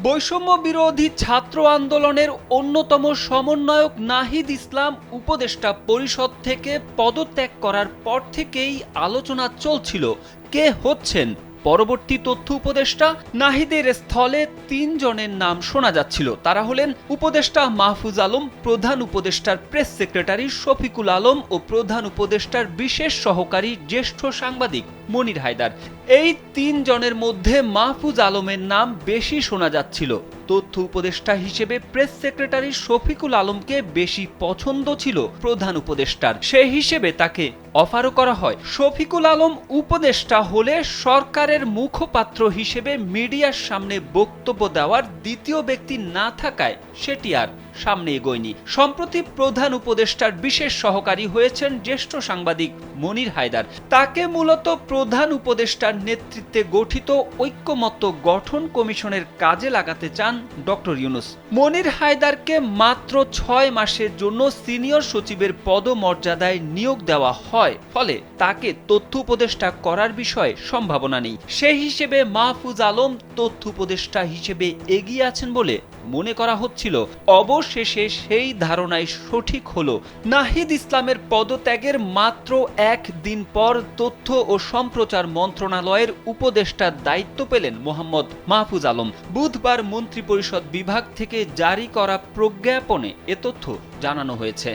বৈষম্য বিরোধী ছাত্র আন্দোলনের অন্যতম সমন্বয়ক নাহিদ ইসলাম উপদেষ্টা পরিষদ থেকে পদত্যাগ করার পর থেকেই আলোচনা চলছিল কে হচ্ছেন পরবর্তী তথ্য উপদেষ্টা। নাহিদের স্থলে ৩ জনের নাম শোনা যাচ্ছিল। তারা হলেন উপদেষ্টা মাহফুজ আলম, প্রধান উপদেষ্টার প্রেস সেক্রেটারি শফিকুল আলম ও প্রধান উপদেষ্টার বিশেষ সহকারী জ্যেষ্ঠ সাংবাদিক মনির হায়দার। এই ৩ জনের মধ্যে মাহফুজ আলমের নাম বেশি শোনা যাচ্ছিল। তথ্য উপদেষ্টা হিসেবে প্রেস সেক্রেটারি শফিকুল আলমকে বেশি পছন্দ ছিল প্রধান উপদেষ্টার, সেই হিসেবে তাকে অফারও করা হয়। শফিকুল আলম উপদেষ্টা হলে সরকারের মুখপাত্র হিসেবে মিডিয়ার সামনে বক্তব্য দেওয়ার দ্বিতীয় ব্যক্তি না থাকায় সেটি আর সামনে এগোয়নি। সম্প্রতি প্রধান উপদেষ্টার বিশেষ সহকারী হয়েছেন জ্যেষ্ঠ সাংবাদিক মনির হায়দার। তাকে মূলত প্রধান উপদেষ্টার নেতৃত্বে গঠিত ঐক্যমত্য গঠন কমিশনের কাজে লাগাতে চান ডক্টর ইউনূস। মনির হায়দারকে মাত্র ৬ মাসের জন্য সিনিয়র সচিবের পদমর্যাদায় নিয়োগ দেওয়া হয়, ফলে তাকে তথ্য উপদেষ্টা করার বিষয়ে সম্ভাবনা নেই। সেই হিসেবে মাহফুজ আলম তথ্য উপদেষ্টা হিসেবে এগিয়ে আছেন বলে মনে করা হচ্ছিল। অবশেষে সেই ধারণাই সঠিক হলো। নাহিদ ইসলামের পদত্যাগের মাত্র ১ দিন পর তথ্য ও সম্প্রচার মন্ত্রণালয়ের উপদেষ্টার দায়িত্ব পেলেন মোহাম্মদ মাহফুজ আলম। বুধবার মন্ত্রিপরিষদ বিভাগ থেকে জারি করা প্রজ্ঞাপনে এ তথ্য জানানো হয়েছে।